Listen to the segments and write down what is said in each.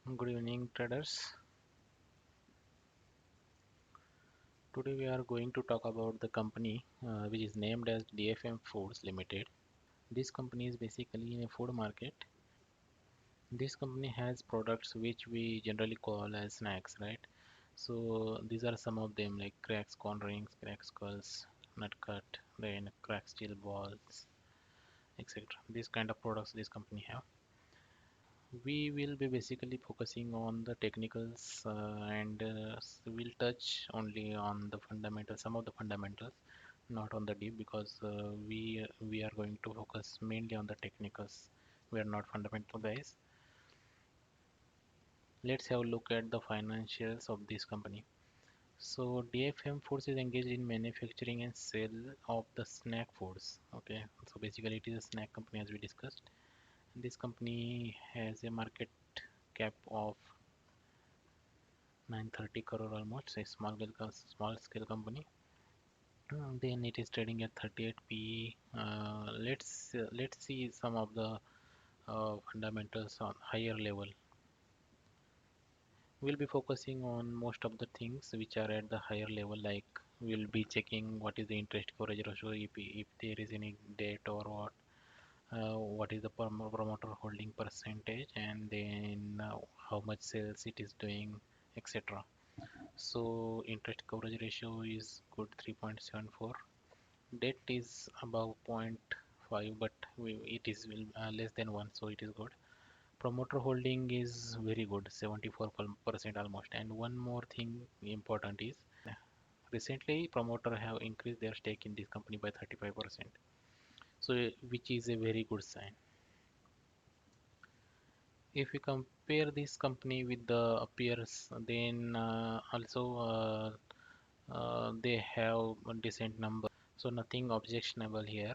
Good evening, traders. Today we are going to talk about the company which is named as DFM Foods Limited. This company is basically in a food market. This company has products which we generally call as snacks, right? So these are some of them like cracks, corn rings, crack skulls, nut cut, then crack steel balls, etc. These kind of products this company have. We will be basically focusing on the technicals and we'll touch only on the fundamentals, some of the fundamentals, not on the deep because we are going to focus mainly on the technicals. We are not fundamental guys. Let's have a look at the financials of this company. So DFM Foods is engaged in manufacturing and sale of the snack foods. Okay, so basically it is a snack company as we discussed. This company has a market cap of 930 crore almost, a small scale company. Then it is trading at 38 PE. Let's see some of the fundamentals on higher level. We'll be focusing on most of the things which are at the higher level, like we'll be checking what is the interest coverage ratio, if there is any debt or what is the promoter holding percentage, and then how much sales it is doing, etc. So interest coverage ratio is good 3.74. Debt is above zero point 0.5, but it is less than 1, so it is good. Promoter holding is very good, 74% almost. And one more thing important is recently promoter have increased their stake in this company by 35%. So which is a very good sign. If we compare this company with the peers, then also they have a decent number, so nothing objectionable here.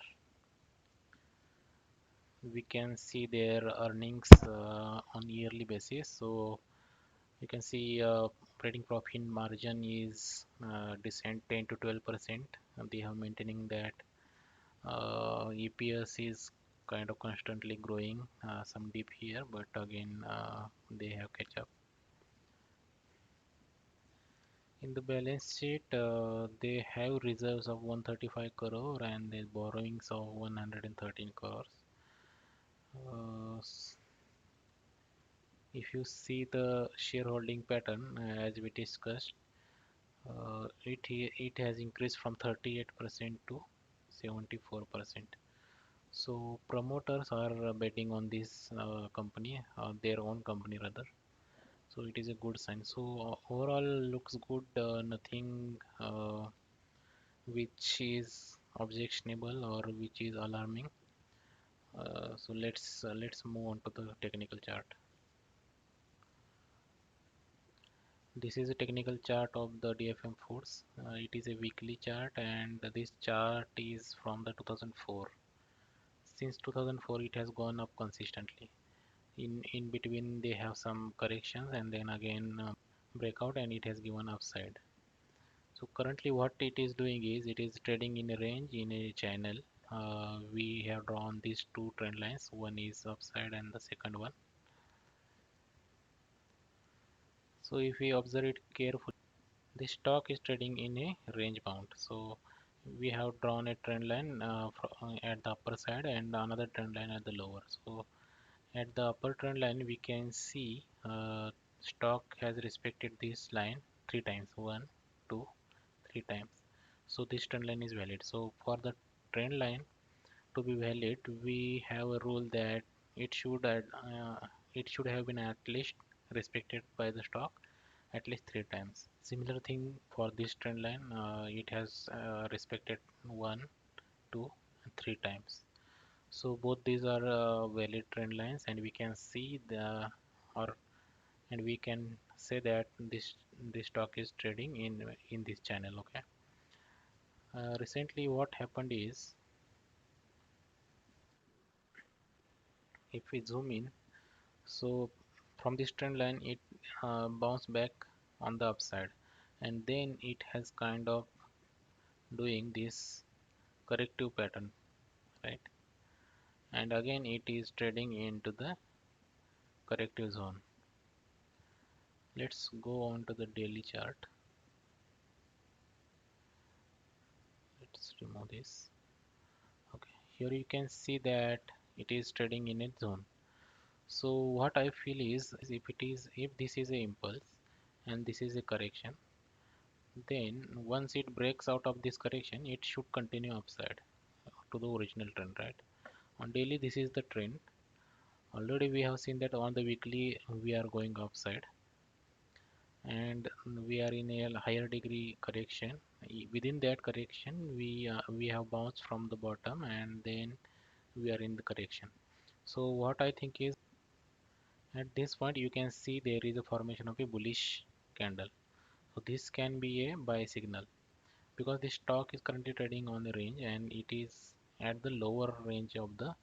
We can see their earnings on yearly basis. So you can see operating profit margin is decent 10 to 12%, and they have maintaining that. EPS is kind of constantly growing, some dip here, but again they have catch up. In the balance sheet, they have reserves of 135 crore and the borrowings of 113 crores. Uh, if you see the shareholding pattern as we discussed, it has increased from 38% to 74%. So promoters are betting on this company, their own company rather. So it is a good sign. So overall looks good. Nothing which is objectionable or which is alarming. So let's move on to the technical chart. This is a technical chart of the DFM Foods. It is a weekly chart, and this chart is from the 2004. Since 2004, it has gone up consistently. In between, they have some corrections, and then again breakout, and it has given upside. So currently, what it is doing is it is trading in a range in a channel. We have drawn these two trend lines. One is upside, and the second one. So if we observe it carefully, the stock is trading in a range bound. So we have drawn a trend line at the upper side and another trend line at the lower. So at the upper trend line, we can see stock has respected this line three times. One, two, three times. So this trend line is valid. So for the trend line to be valid, we have a rule that it should it should have been at least respected by the stock at least three times. Similar thing for this trend line, it has respected one, two, and three times. So both these are valid trend lines, and we can see or and we can say that this stock is trading in this channel. Okay. Recently, what happened is, if we zoom in, so from this trend line, it bounced back on the upside, and then it has kind of doing this corrective pattern, right? And again, it is trading into the corrective zone. Let's go on to the daily chart. Let's remove this. Okay, here you can see that it is trading in a zone. So what I feel is if this is a impulse and this is a correction, then once it breaks out of this correction, it should continue upside to the original trend, right? On daily, this is the trend. Already we have seen that on the weekly we are going upside, and we are in a higher degree correction. Within that correction, we have bounced from the bottom, and then we are in the correction. So what I think is, at this point you can see there is a formation of a bullish candle. So this can be a buy signal because the stock is currently trading on the range and it is at the lower range of the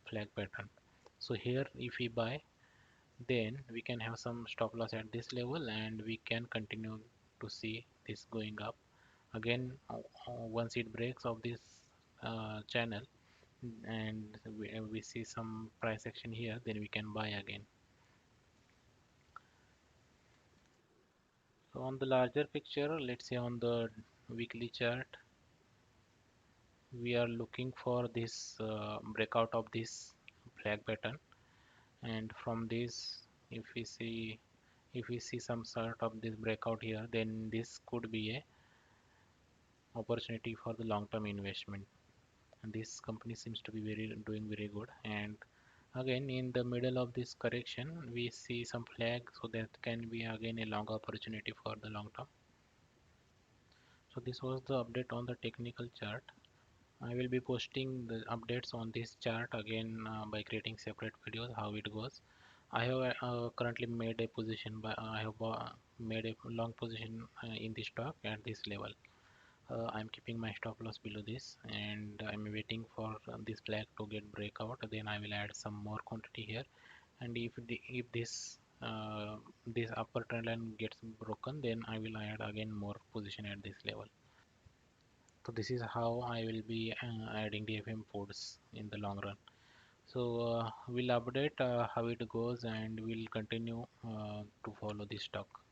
flag pattern. So here if we buy, then we can have some stop loss at this level and we can continue to see this going up again. Once it breaks of this channel and we see some price action here, then we can buy again. So on the larger picture, let's say on the weekly chart, we are looking for this breakout of this flag pattern, and from this, if we see some sort of this breakout here, then this could be a opportunity for the long-term investment. And this company seems to be doing very good. And again, in the middle of this correction, we see some flag, so that can be again a long opportunity for the long term. So this was the update on the technical chart. I will be posting the updates on this chart again by creating separate videos how it goes. I have currently made a position, but I have made a long position in the stock at this level. I'm keeping my stop loss below this, and I'm waiting for this flag to get breakout. Then I will add some more quantity here, and if this upper trend line gets broken, then I will add again more position at this level. So this is how I will be adding DFM Foods in the long run. So we'll update how it goes, and we'll continue to follow this stock.